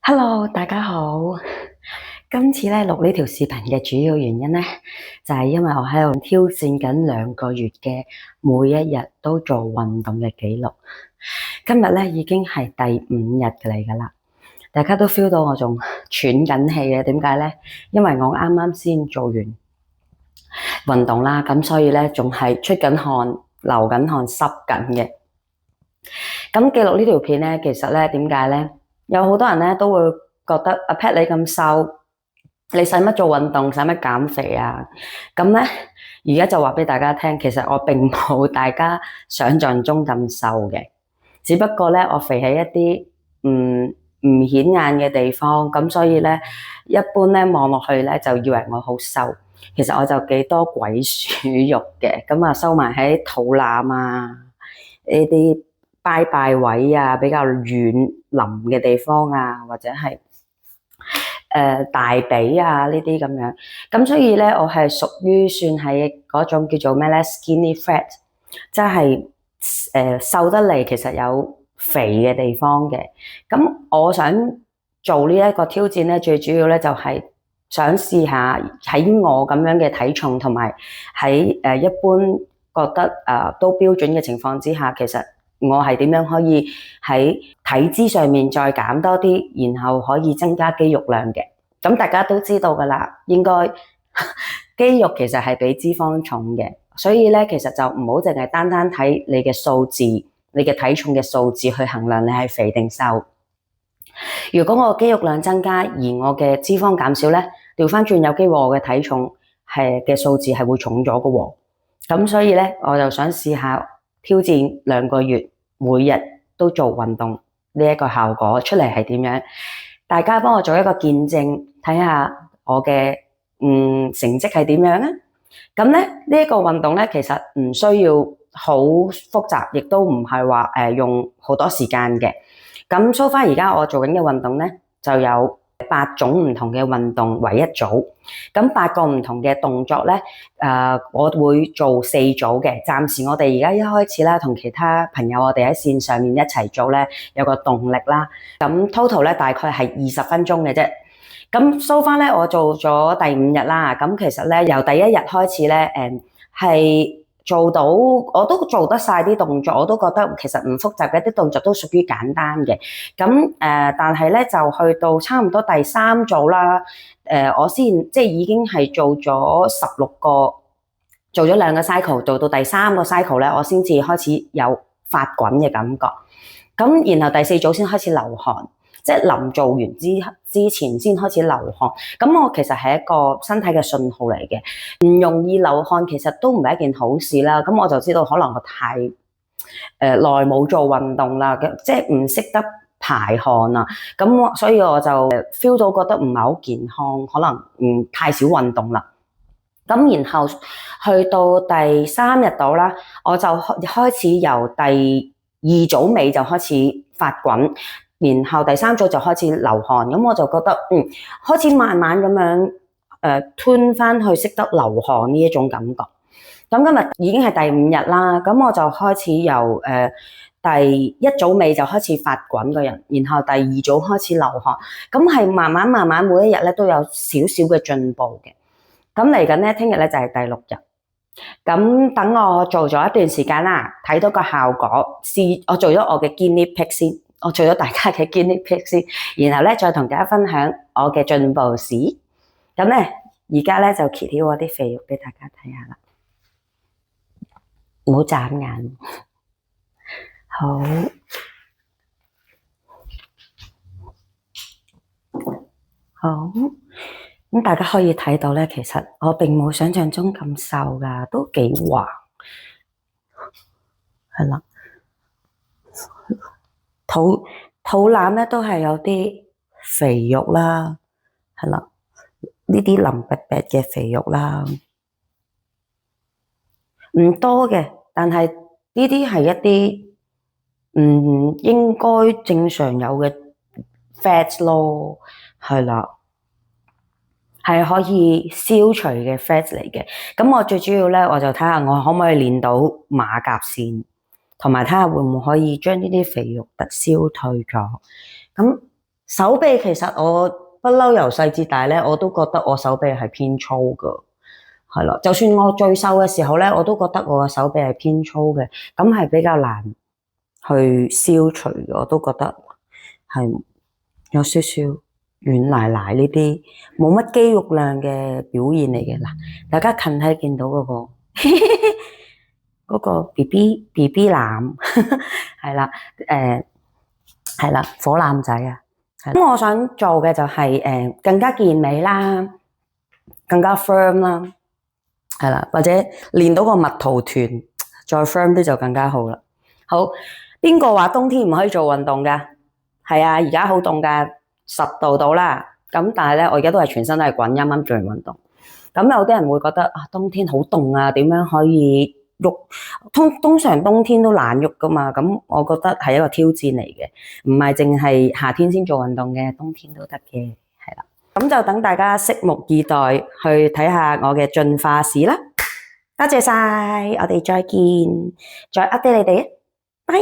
Hello，大家好。今次咧錄呢條視頻嘅主要原因咧，就係因為我喺度挑戰緊2個月嘅每一日都做運動嘅紀錄。今日咧已經係第5日嚟噶啦，大家都 feel 到我仲喘緊氣嘅。點解咧？因為我啱啱先做完運動啦，咁所以咧仲係出緊汗、流緊汗、濕緊嘅。咁記錄呢條片咧，其實咧點解咧？有好多人咧都會覺得阿 Pat 你咁瘦，你使乜做運動，使乜減肥啊？咁咧而家就話俾大家聽，其實我並冇大家想象中咁瘦嘅，只不過咧我肥喺一啲唔顯眼嘅地方，咁所以咧一般咧望落去咧就以為我好瘦，其實我就幾多鬼鼠肉嘅，咁啊收埋喺肚腩啊呢啲拜拜位啊，比較軟腍嘅地方啊，或者係大髀啊呢啲咁樣，咁所以咧我係屬於算係嗰種叫做咩咧 skinny fat，即係瘦得嚟其實有肥嘅地方嘅。咁我想做呢一個挑戰咧，最主要咧就係想試下喺我咁樣嘅體重同埋喺一般覺得都標準嘅情況之下，其實我係點樣可以喺體脂上面再減多啲，然後可以增加肌肉量嘅。咁大家都知道㗎啦，應該肌肉其實係比脂肪重嘅，所以咧其實就唔好淨係單單睇你嘅數字，你嘅體重嘅數字去衡量你係肥定瘦。如果我肌肉量增加，而我嘅脂肪減少咧，調翻轉有機會我嘅體重嘅數字係會重咗嘅喎。咁所以咧，我就想試下挑戰2個月，每日都做運動呢一個效果出嚟係點樣？大家幫我做一個見證，睇下我嘅成績係點樣啊？咁咧呢一個運動咧，其實唔需要好複雜，亦都唔係話用好多時間嘅。咁 so far 而家我做緊嘅運動咧，就有8種唔同嘅運動為一組，咁8個唔同嘅動作咧，我會做4組嘅。暫時我哋而家一開始啦，同其他朋友我哋喺線上面一齊做咧，有個動力啦。咁 total 咧大概係20分鐘嘅啫。咁 so far 咧，我做咗第5日啦。咁其實咧，由第1日開始咧，係做到我都做得晒啲動作，我都覺得其實唔複雜嘅，啲動作都屬於簡單嘅。咁但係咧就去到差唔多第3組啦，我先即係已經係做咗16個，做咗2個 cycle，做到第3個 cycle 咧，我先至開始有發滾嘅感覺。咁然後第4組先開始流汗。即係臨做完之前先開始流汗，咁我其實係一個身體嘅信號嚟嘅，唔容易流汗其實都唔係一件好事啦。咁我就知道可能我太耐冇做運動啦，即係唔識得排汗啊，咁所以我就 feel 到覺得唔係好健康，可能太少運動啦。咁然後去到第3日度啦，我就開始由第2組尾就開始發滾。然後第3組就開始流汗，咁我就覺得開始慢慢咁樣turn 翻去識得流汗呢一種感覺。咁今日已經係第5日啦，咁我就開始由第1組尾就開始發滾個人，然後第2組開始流汗，咁係慢慢每一日咧都有少少嘅進步嘅。咁嚟緊咧，聽日咧就係第6日。咁等我做咗一段時間啦，睇到個效果，我做咗我嘅 guinea pig 先。我做咗大家嘅 guinea pig 先，然後咧再同大家分享我嘅進步史。咁咧而家咧就揭曉我啲肥肉俾大家睇下啦，唔好眨眼。好，好，咁大家可以睇到咧，其實我並冇想象中咁瘦噶，都幾橫，係啦。肚腩咧都係有啲肥肉啦，係啦，呢啲腍白白嘅肥肉啦，唔多嘅，但係呢啲係一啲唔應該正常有嘅 fat 咯，係啦，係可以消除嘅 fat 嚟嘅。咁我最主要咧，我就睇下我可唔可以練到馬甲線。同埋睇下會唔會可以將呢啲肥肉消退咗。咁手臂其實我不嬲由細至大咧，我都覺得我手臂係偏粗噶，係啦。就算我最瘦嘅時候咧，我都覺得我嘅手臂係偏粗嘅，咁係比較難去消除嘅。我都覺得係有少少軟奶奶呢啲冇乜肌肉量嘅表現嚟嘅。嗱，大家近睇見到嗰個嗰個 BB 腩係啦，係啦，火腩仔啊！咁我想做嘅就係更加健美啦，更加 firm 啦，係啦，或者練到個蜜桃團再 firm 啲就更加好啦。好，邊個話冬天唔可以做運動㗎？係啊，而家好凍㗎，10度到啦。咁但係咧，我而家都係全身都係滾，啱啱做完運動。咁有啲人會覺得啊，冬天好凍啊，點樣可以喐？通常冬天都難喐噶嘛。咁我覺得係一個挑戰嚟嘅，唔係淨係夏天先做運動嘅，冬天都得嘅，係啦。咁就等大家拭目以待，去睇下我嘅進化史啦。多謝晒，我哋再見，再 update 你哋，拜。